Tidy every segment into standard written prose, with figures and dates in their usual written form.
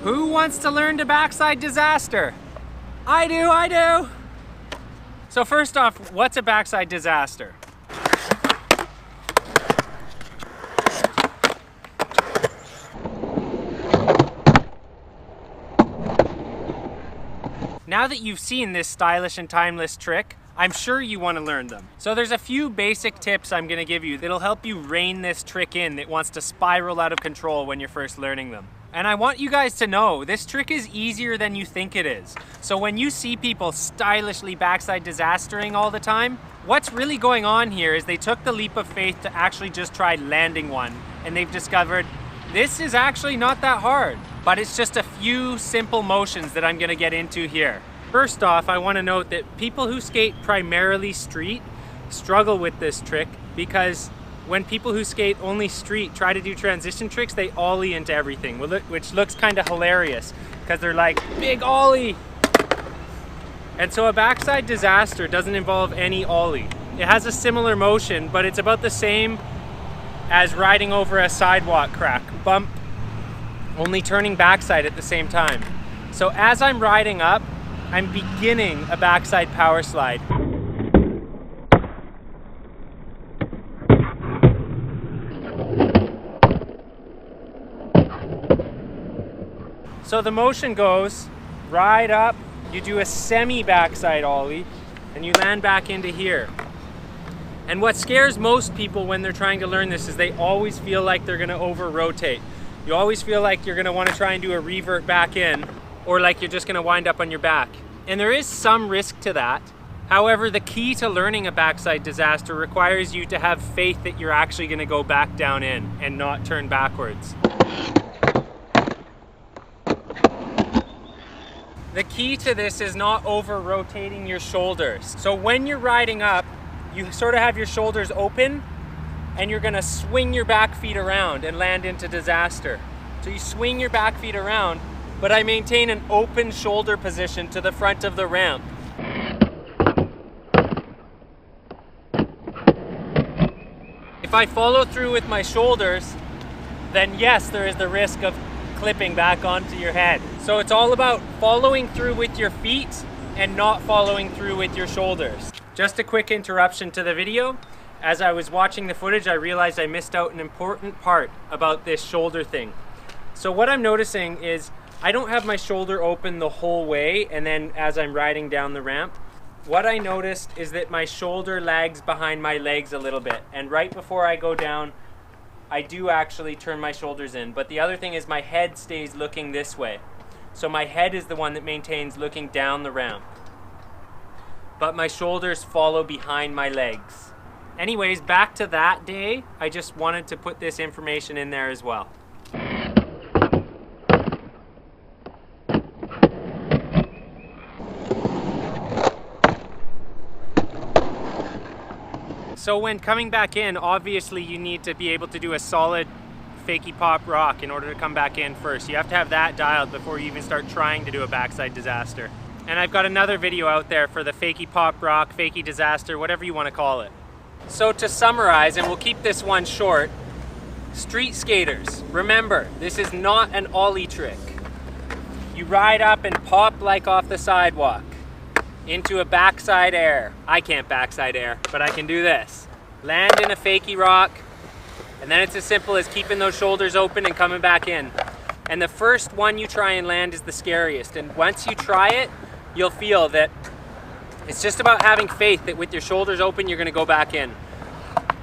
Who wants to learn to backside disaster? I do. So first off, what's a backside disaster? Now that you've seen this stylish and timeless trick, I'm sure you want to learn them. So there's a few basic tips I'm going to give you that'll help you rein this trick in that wants to spiral out of control when you're first learning them. And I want you guys to know this trick is easier than you think it is. So when you see people stylishly backside disastering all the time, what's really going on here is they took the leap of faith to actually just try landing one, and they've discovered this is actually not that hard, but it's just a few simple motions that I'm going to get into here. First off, I want to note that people who skate primarily street struggle with this trick because when people who skate only street try to do transition tricks, they ollie into everything, which looks kind of hilarious because they're like, big ollie! And so a backside disaster doesn't involve any ollie. It has a similar motion, but it's about the same as riding over a sidewalk crack, bump, only turning backside at the same time. So as I'm riding up, I'm beginning a backside power slide. So the motion goes, ride up, you do a semi backside ollie, and you land back into here. And what scares most people when they're trying to learn this is they always feel like they're gonna over rotate. You always feel like you're gonna wanna try and do a revert back in, or like you're just gonna wind up on your back. And there is some risk to that. However, the key to learning a backside disaster requires you to have faith that you're actually gonna go back down in and not turn backwards. The key to this is not over rotating your shoulders. So when you're riding up, you sort of have your shoulders open and you're gonna swing your back feet around and land into disaster. So you swing your back feet around, but I maintain an open shoulder position to the front of the ramp. If I follow through with my shoulders, then yes, there is the risk of clipping back onto your head. So it's all about following through with your feet and not following through with your shoulders. Just a quick interruption to the video. As I was watching the footage, I realized I missed out an important part about this shoulder thing. So what I'm noticing is I don't have my shoulder open the whole way, and then as I'm riding down the ramp, what I noticed is that my shoulder lags behind my legs a little bit. And right before I go down, I do actually turn my shoulders in. But the other thing is my head stays looking this way. So my head is the one that maintains looking down the ramp. But my shoulders follow behind my legs. Anyways, back to that day, I just wanted to put this information in there as well. So when coming back in, obviously you need to be able to do a solid fakie pop rock in order to come back in first. You have to have that dialed before you even start trying to do a backside disaster. And I've got another video out there for the fakie pop rock, fakie disaster, whatever you want to call it. So to summarize, and we'll keep this one short, street skaters, remember, this is not an ollie trick. You ride up and pop like off the sidewalk into a backside air. I can't backside air, but I can do this. Land in a fakie rock, and then it's as simple as keeping those shoulders open and coming back in. And the first one you try and land is the scariest. And once you try it, you'll feel that it's just about having faith that with your shoulders open, you're gonna go back in.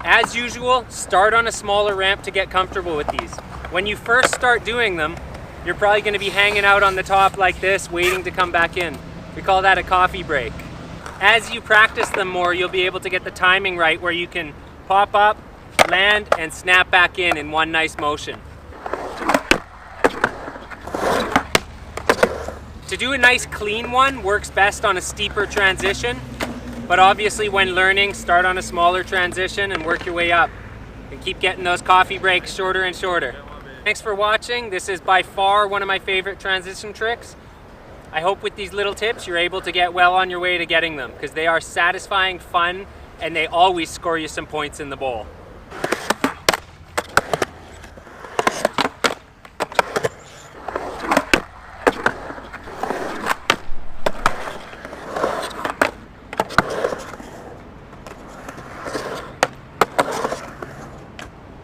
As usual, start on a smaller ramp to get comfortable with these. When you first start doing them, you're probably gonna be hanging out on the top like this, waiting to come back in. We call that a coffee break. As you practice them more, you'll be able to get the timing right where you can pop up, land, and snap back in one nice motion. To do a nice clean one works best on a steeper transition, but obviously when learning, start on a smaller transition and work your way up. And keep getting those coffee breaks shorter and shorter. Thanks for watching. This is by far one of my favorite transition tricks. I hope with these little tips you're able to get well on your way to getting them, because they are satisfying, fun, and they always score you some points in the bowl.